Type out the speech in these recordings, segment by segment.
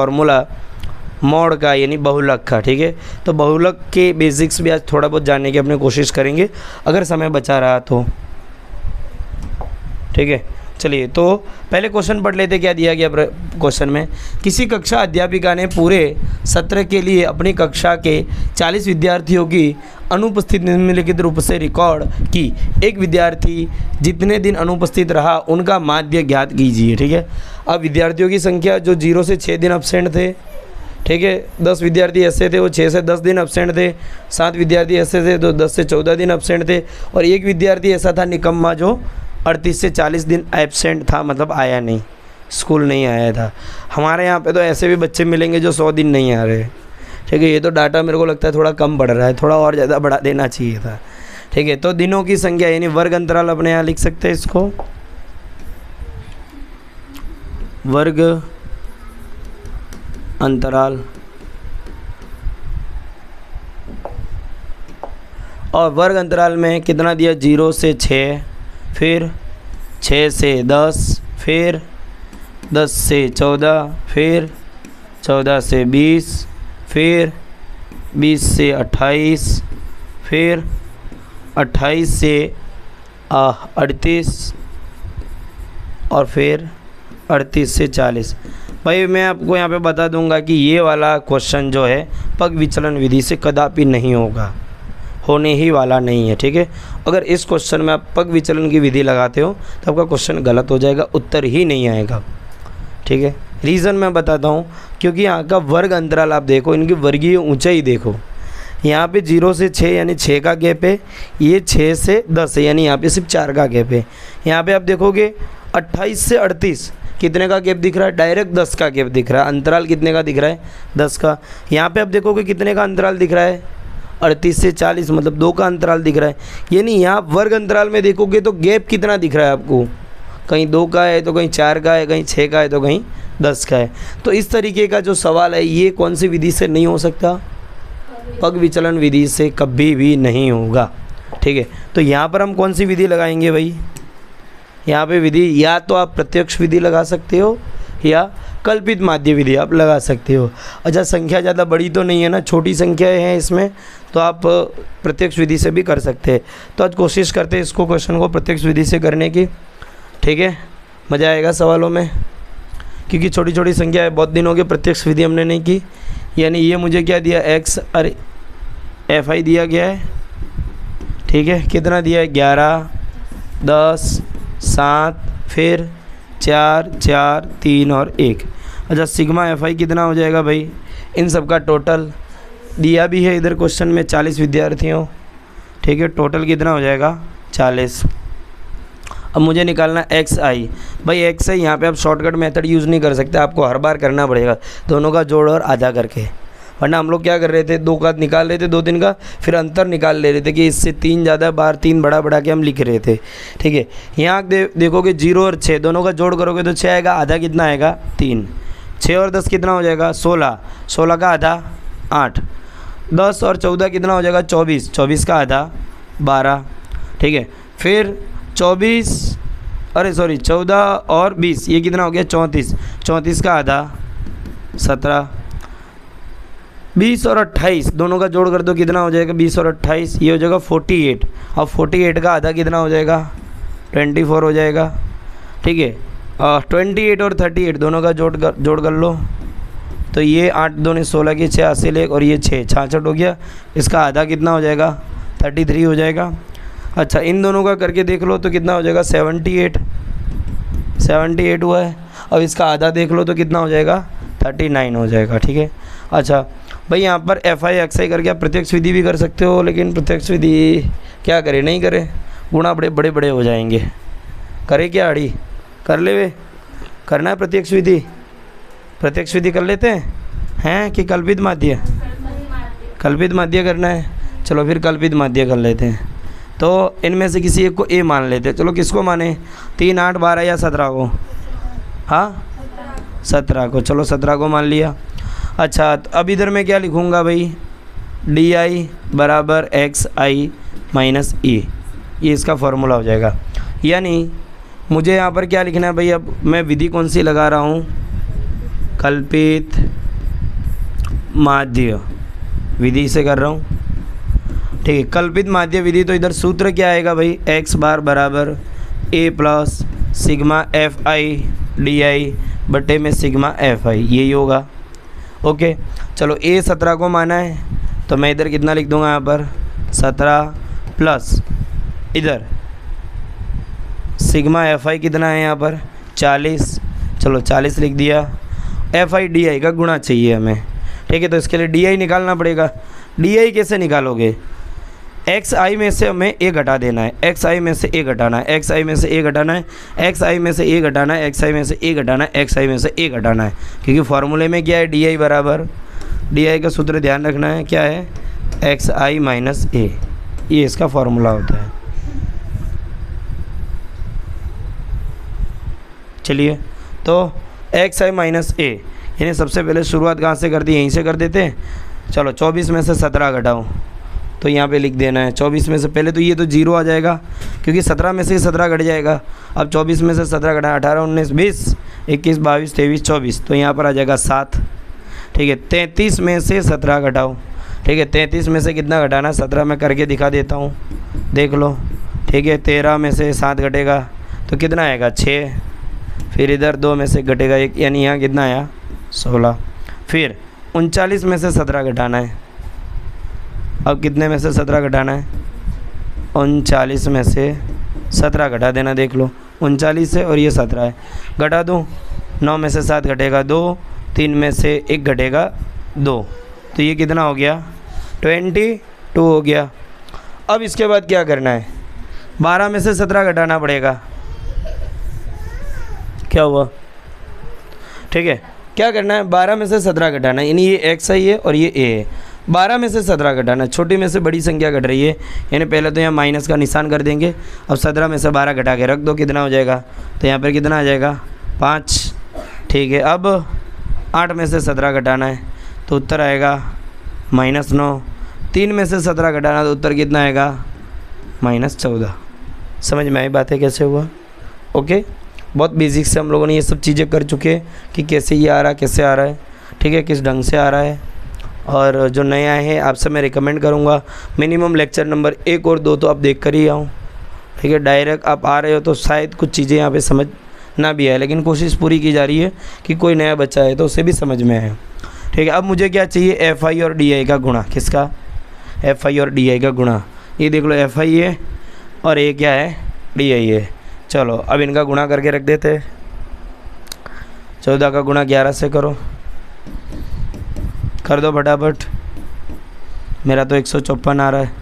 Formula mod का यानी बहुलक का, ठीक है। तो बहुलक के बेसिक्स भी आज थोड़ा बहुत जानने की अपने कोशिश करेंगे अगर समय बचा रहा तो, ठीक है। चलिए तो पहले क्वेश्चन पढ़ लेते, क्या दिया गया क्वेश्चन में। किसी कक्षा अध्यापिका ने पूरे सत्र के लिए अपनी कक्षा के 40 विद्यार्थियों की अनुपस्थिति निम्नलिखित रूप से रिकॉर्ड की। एक विद्यार्थी जितने दिन अनुपस्थित रहा उनका माध्य ज्ञात कीजिए, ठीक है। अब विद्यार्थियों की संख्या जो 0 से 6 दिन एब्सेंट थे, ठीक है। 10 विद्यार्थी ऐसे थे वो 6 से 10 दिन एब्सेंट थे, 7 विद्यार्थी ऐसे थे तो 10 से 14 दिन एब्सेंट थे, और एक विद्यार्थी ऐसा था निकम्मा जो 38 से 40 दिन एब्सेंट था, मतलब आया नहीं, स्कूल नहीं आया था। हमारे यहाँ पे तो ऐसे भी बच्चे मिलेंगे जो 100 दिन नहीं आ रहे, ठीक है। ये तो डाटा मेरे को लगता है थोड़ा कम बढ़ रहा है, थोड़ा और ज़्यादा बढ़ा देना चाहिए था, ठीक है। तो दिनों की संख्या यानी वर्ग अंतराल अपने यहाँ लिख सकते हैं इसको, वर्ग अंतराल, और वर्ग अंतराल में कितना दिया 0 से 6, फिर 6 से 10, फिर 10 से 14, फिर 14 से 20, फिर 20 से 28, फिर 28 से 38, और फिर 38 से 40। भाई मैं आपको यहाँ पे बता दूंगा कि ये वाला क्वेश्चन जो है पग विचलन विधि से कदापि नहीं होगा, होने ही वाला नहीं है, ठीक है। अगर इस क्वेश्चन में आप पग विचलन की विधि लगाते हो तो आपका क्वेश्चन गलत हो जाएगा, उत्तर ही नहीं आएगा, ठीक है। रीज़न मैं बताता हूँ, क्योंकि यहाँ का वर्ग अंतराल आप देखो, इनकी वर्गीय ऊंचाई देखो, यहाँ पे 0 से 6 यानी 6 का गैप है, ये 6 से 10 है यानी यहाँ पे सिर्फ 4 का गैप है। यहाँ पे आप देखोगे 28 से 38 कितने का गैप दिख रहा है, डायरेक्ट 10 का गैप दिख रहा है, अंतराल कितने का दिख रहा है 10 का। यहाँ पे आप देखोगे कितने का अंतराल दिख रहा है 38 से 40, मतलब 2 का अंतराल दिख रहा है। यानी यहाँ वर्ग अंतराल में देखोगे तो गैप कितना दिख रहा है आपको, कहीं 2 का है तो कहीं 4 का है, कहीं 6 का है तो कहीं 10 का है। तो इस तरीके का जो सवाल है ये कौन सी विधि से नहीं हो सकता, पग विचलन विधि से कभी भी नहीं होगा, ठीक है। तो यहाँ पर हम कौन सी विधि लगाएंगे भाई, यहाँ पे विधि या तो आप प्रत्यक्ष विधि लगा सकते हो या कल्पित माध्य विधि आप लगा सकते हो। अच्छा संख्या ज़्यादा बड़ी तो नहीं है ना, छोटी संख्याएं हैं इसमें, तो आप प्रत्यक्ष विधि से भी कर सकते हैं। तो आज कोशिश करते हैं इसको क्वेश्चन को प्रत्यक्ष विधि से करने की, ठीक है। मज़ा आएगा सवालों में, क्योंकि छोटी छोटी संख्या है, बहुत दिन हो गए प्रत्यक्ष विधि हमने नहीं की। यानी ये मुझे क्या दिया x अरे fi दिया गया है, ठीक है। कितना दिया है 11, 10, 7, फिर 4, 4, 3 और 1। अच्छा सिग्मा fi कितना हो जाएगा भाई, इन सब का टोटल दिया भी है इधर क्वेश्चन में 40 विद्यार्थियों, ठीक है। टोटल कितना हो जाएगा 40। अब मुझे निकालना xi, भाई xi यहाँ पे आप शॉर्टकट मेथड यूज़ नहीं कर सकते, आपको हर बार करना पड़ेगा दोनों का जोड़ और आधा करके। वरना हम लोग क्या कर रहे थे, 2 का निकाल रहे थे 2 दिन का, फिर अंतर निकाल ले रहे थे कि इससे 3 ज़्यादा, बार 3 बड़ा बढ़ा के हम लिख रहे थे, ठीक है। यहाँ देखोगे 0 और 6 दोनों का जोड़ करोगे तो 6 आएगा, आधा कितना आएगा 3, 6 और 10 कितना हो जाएगा 16, 16 का आधा 8, 10 और 14 कितना हो जाएगा 24, 24 का आधा 12, ठीक है। फिर 14 और 20 ये कितना हो गया 34, 34 का आधा 17, 20 और 28 दोनों का जोड़ कर दो कितना हो जाएगा 20 और 28, ये हो जाएगा 48। अब 48 का आधा कितना हो जाएगा 24 हो जाएगा, ठीक है। 28 और 38 दोनों का जोड़ कर लो, तो ये 8 दूनी 16 की 6 हासिल 1 और ये 6 66 हो गया। इसका आधा कितना हो जाएगा 33 हो जाएगा। अच्छा इन दोनों का करके देख लो तो कितना हो जाएगा 78 हुआ है। अब इसका आधा देख लो तो कितना हो जाएगा 39 हो जाएगा, ठीक है। अच्छा भाई यहाँ पर fi xi करके आप प्रत्यक्ष विधि भी कर सकते हो, लेकिन प्रत्यक्ष विधि क्या करें नहीं करें, गुणा बड़े हो जाएंगे। करे क्या अड़ी कर ले वे, करना है प्रत्यक्ष विधि कर लेते हैं कि कल्पित माध्य करना है। चलो फिर कल्पित माध्य कर लेते हैं। तो इनमें से किसी एक को a मान लेते हैं। चलो किसको माने 3, 8, 12 या 17 को, हाँ 17 को, चलो 17 को मान लिया। अच्छा तो अब इधर मैं क्या लिखूँगा भाई di बराबर xi माइनस e, ये इसका फॉर्मूला हो जाएगा। यानी मुझे यहाँ पर क्या लिखना है भाई, अब मैं विधि कौन सी लगा रहा हूँ, कल्पित माध्य विधि से कर रहा हूँ। ठीक है, कल्पित माध्य विधि, तो इधर सूत्र क्या आएगा भाई, x बार बराबर a plus sigma F I D I बटे में सिग्मा एफ आई, यही होगा। ओके, चलो a 17 को माना है, तो मैं इधर कितना लिख दूंगा यहाँ पर 17 प्लस इधर सिग्मा एफ आई कितना है यहाँ पर 40, चलो 40 लिख दिया। एफ आई डी आई का गुणा चाहिए हमें, ठीक है, तो इसके लिए डी आई निकालना पड़ेगा। डी आई कैसे निकालोगे, एक्स आई में से हमें ए घटा देना है, एक्स आई में से ए घटाना है, एक्स आई में से ए घटाना है, एक्स आई में से ए घटाना है, एक्स आई में से ए घटाना है, एक्स आई में से ए घटाना है, क्योंकि फॉर्मूले में क्या है, डी आई बराबर, डी आई का सूत्र ध्यान रखना है क्या है, एक्स आई माइनस ए, ये इसका फॉर्मूला होता है। चलिए, तो एक्स आई माइनस ए, यानी सबसे पहले शुरुआत कहाँ से कर दी, यहीं से कर देते हैं। चलो 24 में से 17 घटाओ, तो यहाँ पे लिख देना है 24 में से, पहले तो ये तो 0 आ जाएगा क्योंकि 17 में से 17 घट जाएगा। अब 24 में से 17 घटा 18 19 20 21 22 23 24, तो यहाँ पर आ जाएगा 7। ठीक है, 33 में से 17 घटाओ, ठीक है, 33 में से कितना घटाना, 17 में करके दिखा देता हूँ, देख लो। ठीक है, 13 में से 7 घटेगा तो कितना आएगा 6, फिर इधर 2 में से घटेगा 1, यानी यहाँ कितना आया 16। फिर 39 में से 17 घटाना है, अब कितने में से 17 घटाना है, 39 में से 17 घटा देना, देख लो 39 से, और ये 17 है, घटा दूँ, 9 में से 7 घटेगा 2, 3 में से 1 घटेगा 2, तो ये कितना हो गया 22 हो गया। अब इसके बाद क्या करना है, 12 में से 17 घटाना पड़ेगा, क्या हुआ, ठीक है, क्या करना है, 12 में से 17 घटाना है, यानी ये एक्स आई है और ये ए है, 12 में से 17 घटाना है, छोटी में से बड़ी संख्या घट रही है, यानी पहले तो यहाँ माइनस का निशान कर देंगे। अब 17 में से 12 घटा के रख दो, कितना हो जाएगा, तो यहाँ पर कितना आ जाएगा 5। ठीक है, अब 8 में से 17 घटाना है, तो उत्तर आएगा -9। 3 में से 17 घटाना, तो उत्तर कितना आएगा -14। समझ में आई बातें कैसे हुआ। ओके, बहुत बेसिक से हम लोगों ने ये सब चीज़ें कर चुके हैं कि कैसे ये आ रहा है, कैसे आ रहा है, ठीक है, किस ढंग से आ रहा है। और जो नए आए हैं आपसे मैं रिकमेंड करूँगा मिनिमम लेक्चर नंबर 1 और 2 तो आप देख कर ही आओ, ठीक है। डायरेक्ट आप आ रहे हो तो शायद कुछ चीज़ें यहाँ पे समझ ना भी आए, लेकिन कोशिश पूरी की जा रही है कि कोई नया बच्चा है तो उसे भी समझ में आए, ठीक है। अब मुझे क्या चाहिए, एफ आई और डी आई का गुणा, किसका, एफ आई और डी आई का गुणा। ये देख लो एफ आई है और ये क्या है, डी आई है। चलो अब इनका गुणा करके रख देते हैं। 14 का गुणा 11 से करो, कर दो फटाफट, मेरा तो 154 आ रहा है।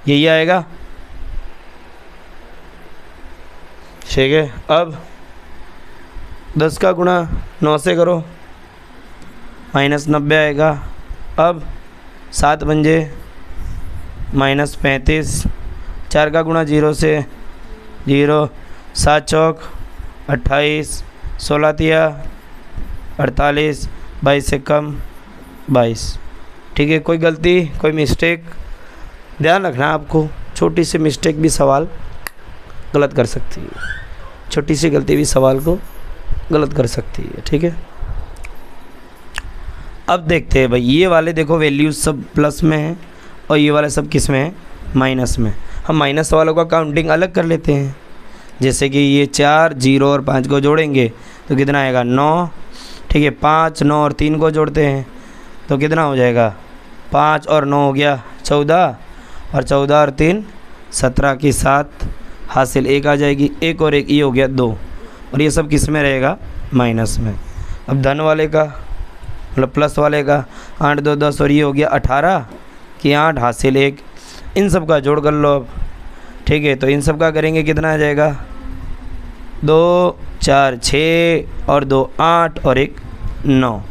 यही आएगा, ठीक है। अब 10 का गुणा 9 से करो, -90 आएगा। अब 7 पंजे -35, 4 का गुणा 0 से 0, 7 चौक 28, 16 तिया 48, 22 से कम 22, ठीक है। कोई गलती, कोई मिस्टेक, ध्यान रखना आपको, छोटी सी मिस्टेक भी सवाल गलत कर सकती है, छोटी सी गलती भी सवाल को गलत कर सकती है, ठीक है। अब देखते हैं भाई, ये वाले देखो वैल्यूज सब प्लस में है और ये वाले सब किस में है, माइनस में। हम माइनस वालों का काउंटिंग अलग कर लेते हैं, जैसे कि ये 4, 0 और 5 को जोड़ेंगे तो कितना आएगा 9, ठीक है। 5, 9 और 3 को जोड़ते हैं तो कितना हो जाएगा, 5 और 9 हो गया 14, और 14 और 3 17 की 7 हासिल 1 आ जाएगी, 1 और 1 ये हो गया 2, और ये सब किस में रहेगा, माइनस में। अब धन वाले का मतलब प्लस वाले का 8 2 10, और ये हो गया 18 की 8 हासिल 1, इन सब का जोड़ कर लो अब, ठीक है। तो इन सब का करेंगे कितना आ जाएगा, 2 4 6 और 2 8 और 1 9।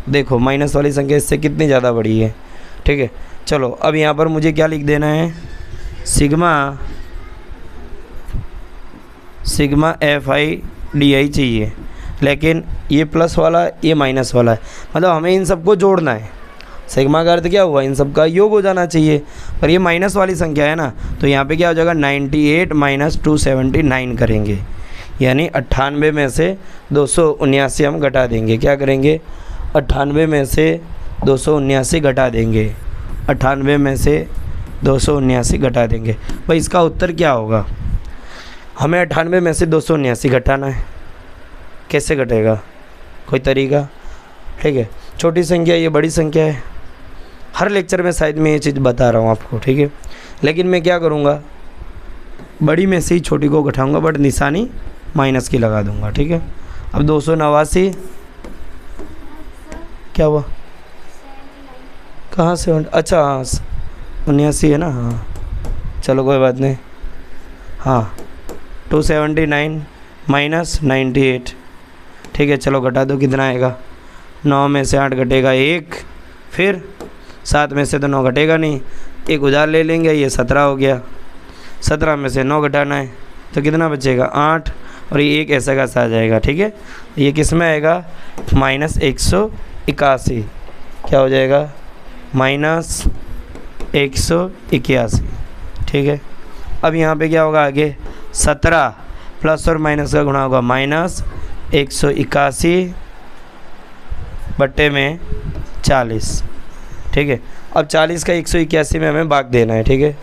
देखो माइनस वाली संख्या इससे कितनी ज़्यादा बड़ी है, ठीक है। चलो अब यहाँ पर मुझे क्या लिख देना है, sigma F I D I चाहिए, लेकिन ये प्लस वाला ये माइनस वाला है, मतलब हमें इन सबको जोड़ना है। सिग्मा का अर्थ क्या हुआ, इन सब का योग हो जाना चाहिए, पर ये माइनस वाली संख्या है ना, तो यहाँ पे क्या हो जाएगा 98 माइनस 279 करेंगे, यानी 98 में से 279 हम घटा देंगे। क्या करेंगे, 98 में से 279 घटा देंगे, 98 में से 279 घटा देंगे। भाई इसका उत्तर क्या होगा, हमें 98 में से 279 घटाना है, कैसे घटेगा, कोई तरीका? ठीक है, छोटी संख्या ये बड़ी संख्या है, हर लेक्चर में शायद मैं ये चीज़ बता रहा हूँ आपको, ठीक है, लेकिन मैं क्या करूँगा, बड़ी में से ही छोटी को घटाऊँगा, बट निशानी माइनस की लगा दूँगा। ठीक है, अब 289 क्या हुआ, कहाँ से, अच्छा हाँ 79 है ना, हाँ चलो कोई बात नहीं, हाँ 279 माइनस 98, ठीक है, चलो घटा दो, कितना आएगा, 9 में से 8 घटेगा 1, फिर 7 में से तो 9 घटेगा नहीं, एक उधार ले लेंगे, ये 17 हो गया, 17 में से 9 घटाना है तो कितना बचेगा 8, और ये एक ऐसा का आ जाएगा। ठीक है, ये किस में आएगा, माइनस 181, क्या हो जाएगा, माइनस 181। ठीक है, अब यहाँ पे क्या होगा आगे, 17 प्लस और माइनस का गुणा होगा, माइनस 181 बट्टे में 40। ठीक है, अब 40 का 181 में हमें भाग देना है। ठीक है,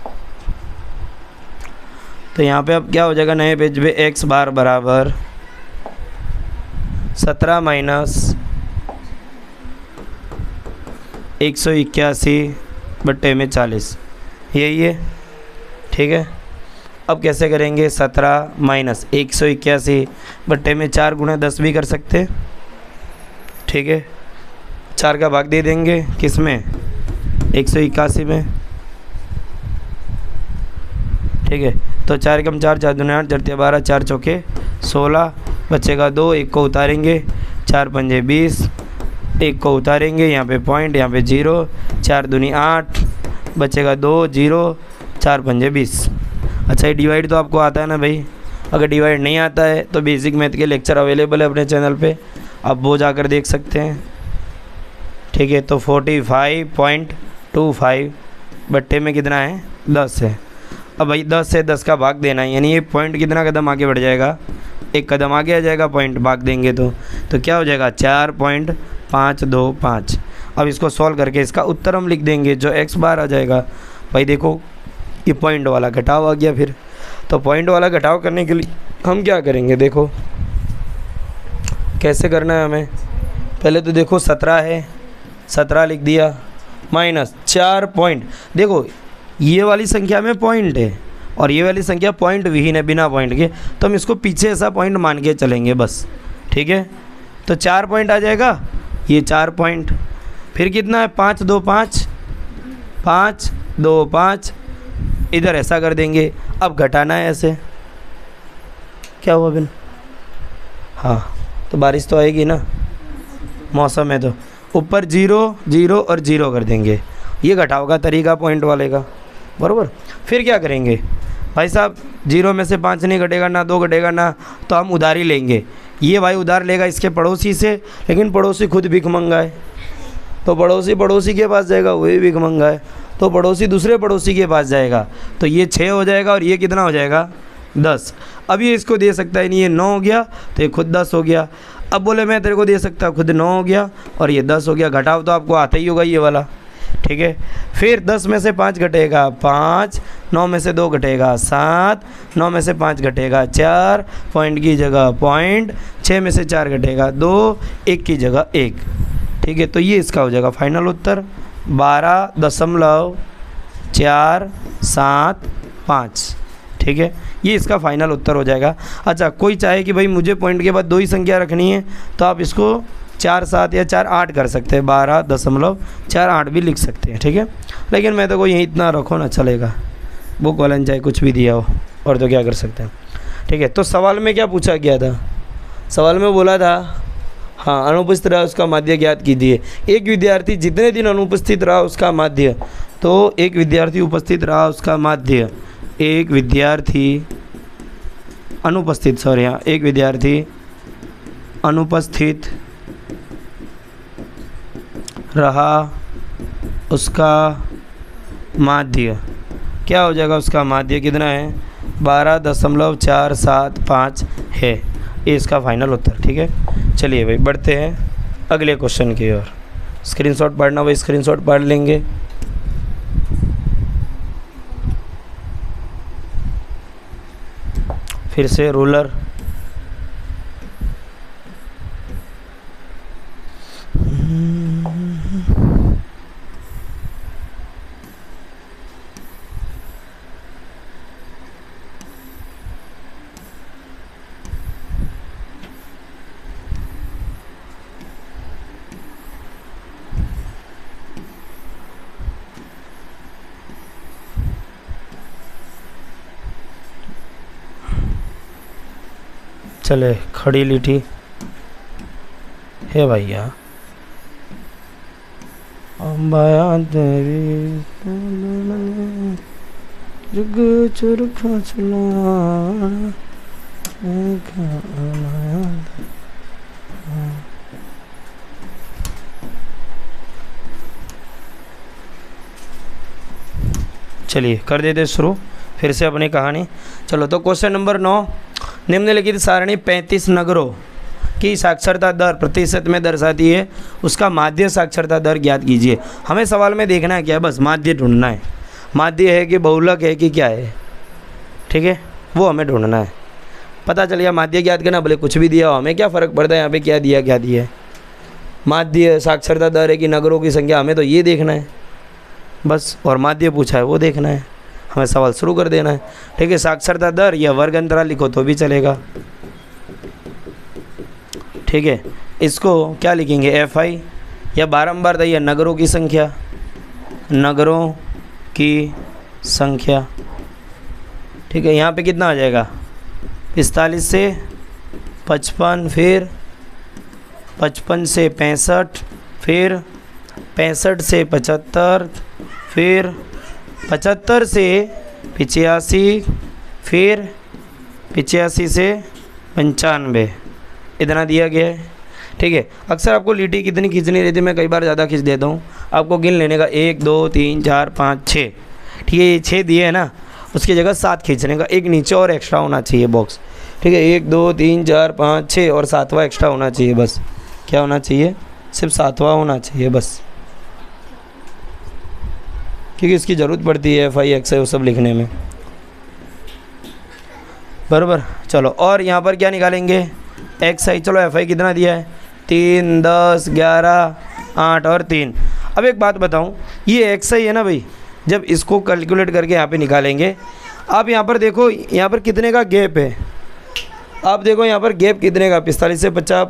तो यहाँ पे अब क्या हो जाएगा, नए पेज पे x बार बराबर 17 माइनस 181 बट्टे में 40, यही है। ठीक है, अब कैसे करेंगे, 17 माइनस 181 बट्टे में 4 गुणा 10 भी कर सकते हैं। ठीक है, 4 का भाग दे देंगे किस में, 181 में। ठीक है, तो 4 कम 4, 4 दूनी 8, 4 12, 4 चौके 16, बचेगा 2, 1 को उतारेंगे, 4 पंजे 20, 1 को उतारेंगे, यहाँ पे पॉइंट, यहाँ पे 0, 4 दूनी 8, बचेगा 2, 0, 4 पंजे 20। अच्छा, ये डिवाइड तो आपको आता है ना भाई, अगर डिवाइड नहीं आता है तो बेसिक मैथ के लेक्चर अवेलेबल है अपने चैनल पे, आप वो जाकर देख सकते हैं। ठीक है, तो 45.25 बट्टे में कितना है, 10 है। अब भाई 10 से 10 का भाग देना है, यानी ये पॉइंट कितना कदम आगे बढ़ जाएगा, एक कदम आगे आ जाएगा, पॉइंट भाग देंगे तो क्या हो जाएगा, 4.525। अब इसको सॉल्व करके इसका उत्तर हम लिख देंगे, जो x बार आ जाएगा। भाई देखो ये पॉइंट वाला घटाव आ गया, फिर तो पॉइंट वाला घटाव करने के लिए हम क्या करेंगे, देखो कैसे करना है हमें। पहले तो देखो 17 है, 17 लिख दिया, माइनस 4 पॉइंट, देखो ये वाली संख्या में पॉइंट है और ये वाली संख्या पॉइंट विहीन है, बिना पॉइंट के, तो हम इसको पीछे ऐसा पॉइंट मान के चलेंगे बस। ठीक है, तो 4 पॉइंट आ जाएगा, ये 4 पॉइंट, फिर कितना है, 5 2 5, 5 2 5, इधर ऐसा कर देंगे। अब घटाना है ऐसे, क्या हुआ बिन, हाँ तो बारिश तो आएगी ना, मौसम है, तो ऊपर 0 0 और 0 कर देंगे, ये घटाव का तरीका पॉइंट वाले का, बराबर। फिर क्या करेंगे भाई साहब, 0 में से 5 नहीं घटेगा ना, 2 घटेगा ना, तो हम उधारी लेंगे। ये भाई उधार लेगा इसके पड़ोसी से, लेकिन पड़ोसी खुद भिखमंगा है, तो पड़ोसी के पास जाएगा, वही भिखमंगा है, तो पड़ोसी दूसरे पड़ोसी के पास जाएगा, तो ये 6 हो जाएगा और ये कितना हो जाएगा, 10। अब ये इसको दे सकता है नहीं, ये 9 हो गया, तो ये खुद 10 हो गया। अब बोले मैं तेरे को दे सकता, खुद 9 हो गया और ये 10 हो गया। घटाव तो आपको आता ही होगा ये वाला। ठीक है, फिर 10 में से 5 घटेगा 5, 9 में से 2 घटेगा 7, 9 में से 5 घटेगा 4, पॉइंट की जगह पॉइंट, 6 में से 4 घटेगा 2, 1 की जगह 1। ठीक है, तो ये इसका हो जाएगा फाइनल उत्तर 12.475। ठीक है, ये इसका फाइनल उत्तर हो जाएगा। अच्छा, कोई चाहे कि भाई मुझे पॉइंट के बाद 2 ही संख्या रखनी है, तो आप इसको 4 7 या 4 8 कर सकते हैं, 12.48 भी लिख सकते हैं। ठीक है, लेकिन मैं तो कोई यहीं इतना रखो ना चलेगा, बुक वाला चाहे कुछ भी दिया हो, और तो क्या कर सकते हैं। ठीक है, तो सवाल में क्या पूछा गया था, सवाल में बोला था हाँ अनुपस्थित रहा उसका माध्य ज्ञात कीजिए। एक विद्यार्थी जितने दिन अनुपस्थित रहा उसका माध्य, तो एक विद्यार्थी उपस्थित रहा उसका माध्य, एक विद्यार्थी अनुपस्थित, सॉरी हाँ, एक विद्यार्थी अनुपस्थित रहा उसका माध्य क्या हो जाएगा, उसका माध्य कितना है 12.475 है। ये इसका फाइनल उत्तर। ठीक है, चलिए भाई बढ़ते हैं अगले क्वेश्चन की ओर। स्क्रीनशॉट पढ़ना भाई, स्क्रीनशॉट पढ़ लेंगे। फिर से रूलर, चले खड़ी लिटी है भैया। अम्बाया देवी जुग चुरखा चला। चलिए कर देते शुरू फिर से अपनी कहानी। चलो तो क्वेश्चन नंबर 9, निम्नलिखित सारणी 35 नगरों की साक्षरता दर प्रतिशत में दर्शाती है, उसका माध्य साक्षरता दर ज्ञात कीजिए। हमें सवाल में देखना है क्या, बस माध्य ढूंढना है। माध्य है कि बहुलक है कि क्या है, ठीक है, वो हमें ढूंढना है। पता चल गया माध्य ज्ञात करना, भले कुछ भी दिया हो, हमें क्या फ़र्क पड़ता है यहाँ पे क्या दिया क्या दिया है। माध्य साक्षरता दर है कि नगरों की संख्या, हमें तो ये देखना है बस, और माध्य पूछा है वो देखना है। हमें सवाल शुरू कर देना है। ठीक है, साक्षरता दर या वर्ग अंतराल लिखो तो भी चलेगा। ठीक है, इसको क्या लिखेंगे FI, या बारंबार दैया नगरों की संख्या, नगरों की संख्या। ठीक है, यहाँ पे कितना आ जाएगा 45 से 55, फिर 55 से 65, फिर 65 से 75, फिर 75 से 85, फिर 85 से 95, इतना दिया गया है। ठीक है, अक्सर आपको लीटी कितनी खींचनी रहती है, मैं कई बार ज़्यादा खींच देता हूँ। आपको गिन लेने का 1 2 3 4 5 6। ठीक है, ये 6 दिए है ना, उसकी जगह 7 खींचने का, एक नीचे और एक्स्ट्रा होना चाहिए बॉक्स। ठीक है, 1 2 3 4 5 6 और 7वां एक्स्ट्रा होना चाहिए बस। क्या होना चाहिए, सिर्फ 7वां होना चाहिए बस, क्योंकि इसकी ज़रूरत पड़ती है FI XI वो सब लिखने में, बराबर। चलो और यहाँ पर क्या निकालेंगे XI। चलो FI कितना दिया है 3 10 11 8 और 3। अब एक बात बताऊँ, ये XI है ना भाई, जब इसको कैलकुलेट करके यहाँ पे निकालेंगे, आप यहाँ पर देखो यहाँ पर कितने का गैप है। आप देखो यहाँ पर गैप कितने का, 45 से 50,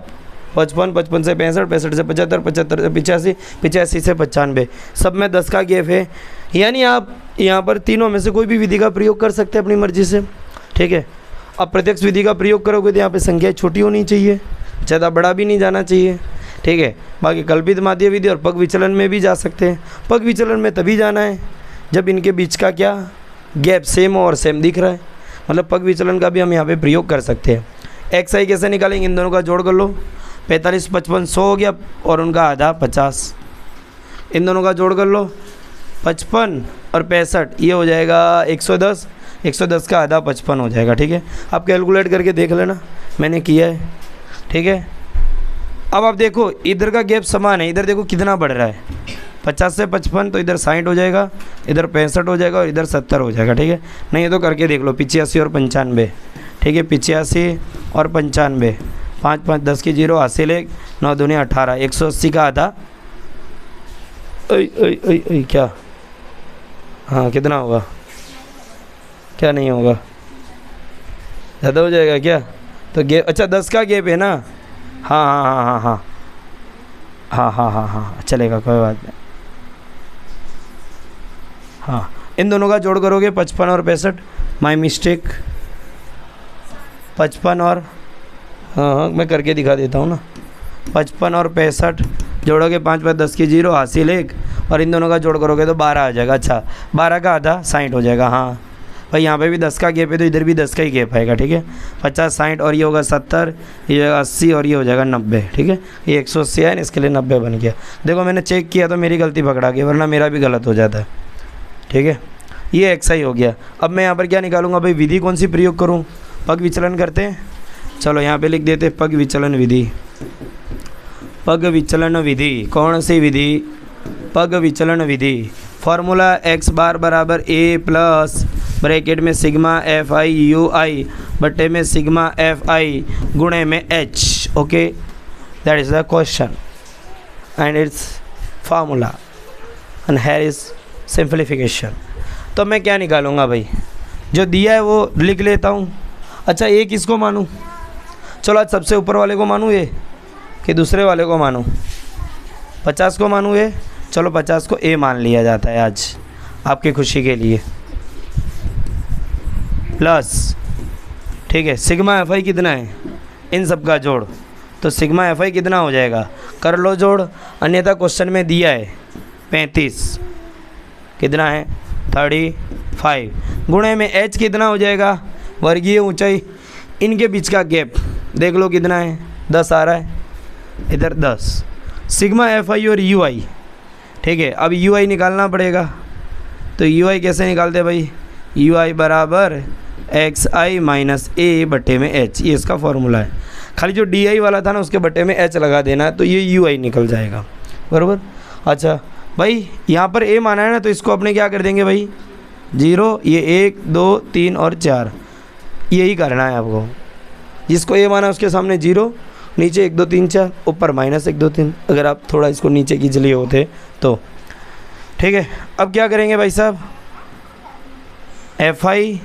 55, 55 से 65, 65 से 75, 75 से 85, 85 से 95, सब में 10 का गैप है। यानी आप यहाँ पर तीनों में से कोई भी विधि का प्रयोग कर सकते हैं अपनी मर्जी से। ठीक है, अब प्रत्यक्ष विधि का प्रयोग करोगे तो यहाँ पे संख्या छोटी होनी चाहिए, ज़्यादा बड़ा भी नहीं जाना चाहिए। ठीक है, बाकी कल्पित माध्य विधि और पग विचलन में भी जा सकते हैं। पग विचलन में तभी जाना है जब इनके बीच का क्या गैप सेम और सेम दिख रहा है, मतलब पग विचलन का भी हम यहाँ पे प्रयोग कर सकते हैं। XI कैसे निकालेंगे, इन दोनों का जोड़ कर लो, 45 55 100 हो गया और उनका आधा 50। इन दोनों का जोड़ कर लो, 55 और 65, ये हो जाएगा 110, 110 का आधा 55 हो जाएगा। ठीक है, आप कैलकुलेट करके देख लेना, मैंने किया है। ठीक है, अब आप देखो इधर का गैप समान है, इधर देखो कितना बढ़ रहा है, 50 से 55, तो इधर 60 हो जाएगा, इधर 65 हो जाएगा और इधर 70 हो जाएगा। ठीक है, नहीं तो करके देख लो 85 और 95। ठीक है, 85 और 95, 5 5 10 की 0 हासिल 1, 9 दूनी 18, 180 का आधा क्या, हाँ कितना होगा, क्या नहीं होगा, ज़्यादा हो जाएगा क्या, तो गैप, अच्छा 10 का गैप है ना, हाँ हाँ हाँ हाँ हाँ हाँ हाँ हाँ हाँ चलेगा, कोई बात नहीं। हाँ, इन दोनों का जोड़ करोगे 55 और 65, माय मिस्टेक, 55 और हाँ मैं करके दिखा देता हूँ ना, 55 और 65 जोड़ोगे 5 5 10 की 0 हासिल 1, और इन दोनों का जोड़ करोगे तो 12 आ जाएगा। अच्छा 12 का आधा 60 हो जाएगा, हाँ भाई यहाँ पे भी 10 का गैप है तो इधर भी 10 का ही गैप आएगा, ठीक है। 50 60 और ये होगा 70, ये 80 और ये हो जाएगा 90, ठीक है। ये 180 है, इसके लिए 90 बन गया। देखो मैंने चेक किया तो मेरी गलती पकड़ा गई, वरना मेरा भी गलत हो जाता है, ठीक है। ये एक सही हो गया। अब मैं यहाँ पर क्या निकालूंगा भाई, विधि कौन सी प्रयोग करूँ? पग विचलन करते हैं। चलो यहाँ पे लिख देते हैं पग विचलन विधि। पग विचलन विधि कौन सी विधि? पग विचलन विधि। फॉर्मूला x बार बराबर a प्लस ब्रैकेट में सिग्मा एफ आई यू आई बटे में सिग्मा एफ आई गुणे में h। Okay, that is the question and it's formula and here is simplification. तो मैं क्या निकालूंगा भाई, जो दिया है वो लिख लेता हूँ। अच्छा, ये किसको मानूँ? चलो आज सबसे ऊपर वाले को मानूँ ये कि दूसरे वाले को मानूँ? 50 को मानूँ ये? चलो 50 को ए मान लिया जाता है आज आपकी खुशी के लिए। प्लस, ठीक है, सिग्मा एफ आई कितना है इन सब का जोड़, तो सिग्मा एफ आई कितना हो जाएगा? कर लो जोड़, अन्यथा क्वेश्चन में दिया है 35, कितना है 35, गुणे में h कितना हो जाएगा? वर्गीय ऊंचाई, इनके बीच का गैप देख लो कितना है, 10 आ रहा है, इधर 10। सिग्मा एफ आई और यू आई, ठीक है। अब यू आई निकालना पड़ेगा, तो यू आई कैसे निकालते भाई? यू आई बराबर एक्स आई माइनस ए बटे में एच, ये इसका फॉर्मूला है। खाली जो डी आई वाला था ना उसके बटे में एच लगा देना है, तो ये यू आई निकल जाएगा, बराबर। अच्छा भाई यहाँ पर ए माना है ना, तो इसको अपने क्या कर देंगे भाई 0, ये 1 2 3 और 4, यही करना है आपको। जिसको ए माना उसके सामने 0, नीचे 1 2 3 4, ऊपर माइनस 1 2 3, अगर आप थोड़ा इसको नीचे खींच लिए होते तो, ठीक है। अब क्या करेंगे भाई साहब, एफ आई,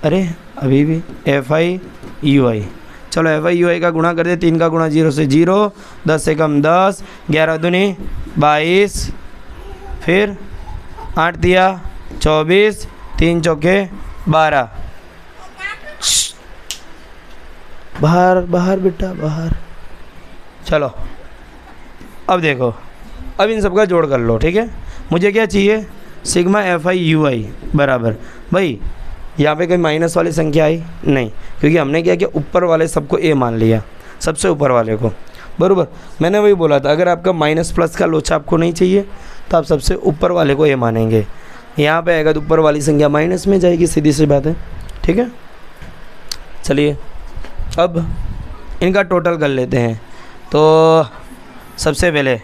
अरे अभी भी एफ आई यू आई, चलो एफ आई यू आई का गुणा कर दे, 3 का गुणा 0 से 0, 10 से कम 10, 11 दूनी 22, फिर 8 दिया 24, 3 चौके 12, बाहर बाहर बेटा बाहर। चलो अब देखो, अब इन सब का जोड़ कर लो, ठीक है। मुझे क्या चाहिए? सिग्मा एफ आई यू आई बराबर, भाई यहाँ पे कोई माइनस वाली संख्या आई नहीं, क्योंकि हमने क्या किया, ऊपर वाले सबको ए मान लिया, सबसे ऊपर वाले को, बराबर। मैंने वही बोला था, अगर आपका माइनस प्लस का लोचा आपको नहीं चाहिए तो आप सबसे ऊपर वाले को ए मानेंगे। यहाँ पे आएगा तो ऊपर वाली संख्या माइनस में जाएगी, सीधी सी बात है, ठीक है। चलिए अब इनका टोटल कर लेते हैं। तो सबसे पहले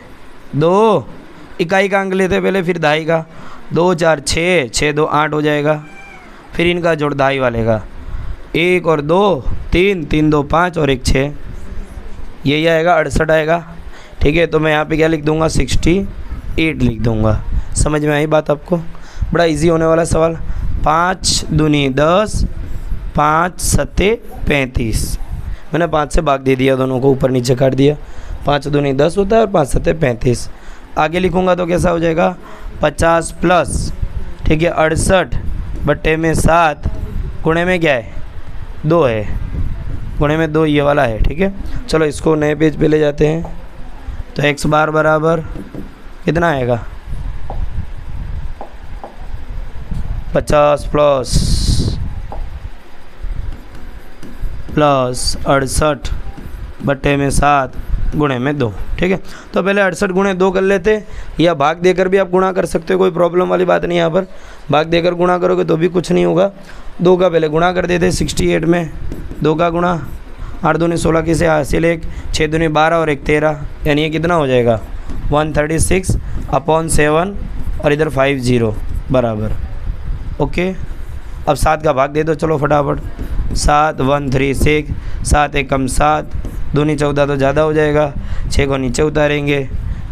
2 इकाई का अंक लेते हैं पहले, फिर दहाई का, 2 4 6, 6 2 8 हो जाएगा। फिर इनका जोड़ दहाई वाले का, 1 और 2 3, 3 2 5 और 1 6, यही आएगा 68 आएगा, ठीक है। तो मैं यहाँ पे क्या लिख दूँगा 68 लिख दूँगा। समझ में आई बात आपको? बड़ा इजी होने वाला सवाल। 5 दूनी 10, 5 सत्ते 35, मैंने 5 से भाग दे दिया, दोनों को ऊपर नीचे काट दिया। 5 दूनी 10 होता है और 5 सत्ते 35। आगे लिखूँगा तो कैसा हो जाएगा 50 प्लस, ठीक है, 68 बट्टे में 7, गुणे में क्या है 2 है, गुणे में 2 ये वाला है, ठीक है। चलो इसको नए पेज पे ले जाते हैं। तो x बार बराबर कितना आएगा 50 प्लस 68 बट्टे में 7 गुणे में 2, ठीक है। तो पहले 68 गुणे 2 कर लेते, या भाग देकर भी आप गुणा कर सकते हो, कोई प्रॉब्लम वाली बात नहीं। यहाँ पर भाग देकर गुणा करोगे तो भी कुछ नहीं होगा। 2 का पहले गुणा कर देते, 68 में 2 का गुणा, 8 दूनी 16 की से हासिल 1, 6 दूनी 12 और 1 13, यानी ये कितना हो जाएगा 136/7 और इधर 50 बराबर। ओके, अब 7 का भाग दे दो, चलो फटाफट। 7 136, 7 एकम 7, दूनी 14 तो ज़्यादा हो जाएगा, 6 को नीचे उतारेंगे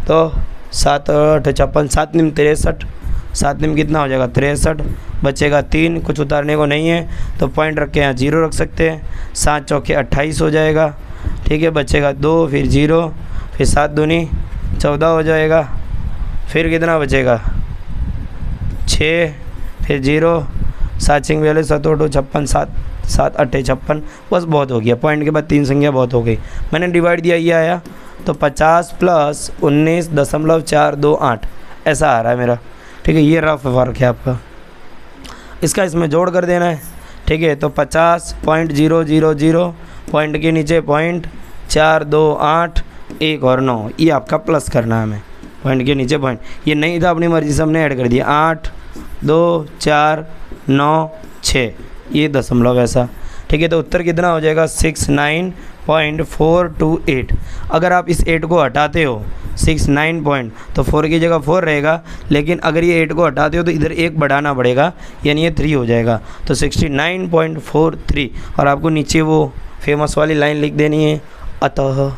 तो 7 8 56, 7 निम 63, 7 निम कितना हो जाएगा 63, बचेगा 3, कुछ उतारने को नहीं है तो पॉइंट रख के यहाँ 0 रख सकते हैं। 7 चौके 28 हो जाएगा, ठीक है, बचेगा 2, फिर 0, फिर 7 दूनी 14 हो जाएगा, फिर कितना बचेगा 6, फिर 0, 7 सिंग वाले 7 8 56, 7 8 56, बस बहुत हो गया। पॉइंट के बाद 3 संख्या बहुत हो गई, मैंने डिवाइड दिया, ये आया तो 50 प्लस 19.428 ऐसा आ रहा है मेरा, ठीक है। ये रफ वर्क है आपका, इसका इसमें जोड़ कर देना है, ठीक है। तो 50.000 पॉइंट के नीचे पॉइंट 428 1 और 9, ये आपका प्लस करना है हमें, पॉइंट के नीचे पॉइंट। ये नहीं था अपनी मर्ज़ी से हमने ऐड कर दिया, 8 2 4 9 6, ये दशमलव ऐसा, ठीक है। तो उत्तर कितना हो जाएगा 69.428। अगर आप इस 8 को हटाते हो 69 पॉइंट, तो 4 की जगह 4 रहेगा, लेकिन अगर ये 8 को हटाते हो तो इधर 1 बढ़ाना पड़ेगा, यानी ये 3 हो जाएगा। तो 69.43, और आपको नीचे वो फेमस वाली लाइन लिख देनी है, अतः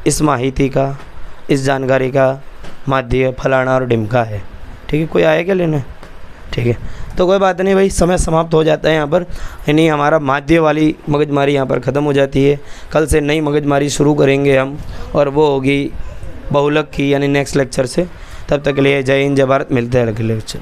इस माहिती का, इस जानकारी का माध्य फलाना और ढिमका है, ठीक है। कोई आया क्या लेने, ठीक है। तो कोई बात नहीं भाई, समय समाप्त हो जाता है यहाँ पर, यानी हमारा माध्य वाली मगजमारी यहाँ पर ख़त्म हो जाती है। कल से नई मगजमारी शुरू करेंगे हम, और वो होगी बहुलक की, यानी नेक्स्ट लेक्चर से। तब तक के लिए जय हिंद जय भारत, मिलते हैं अगले लेक्चर।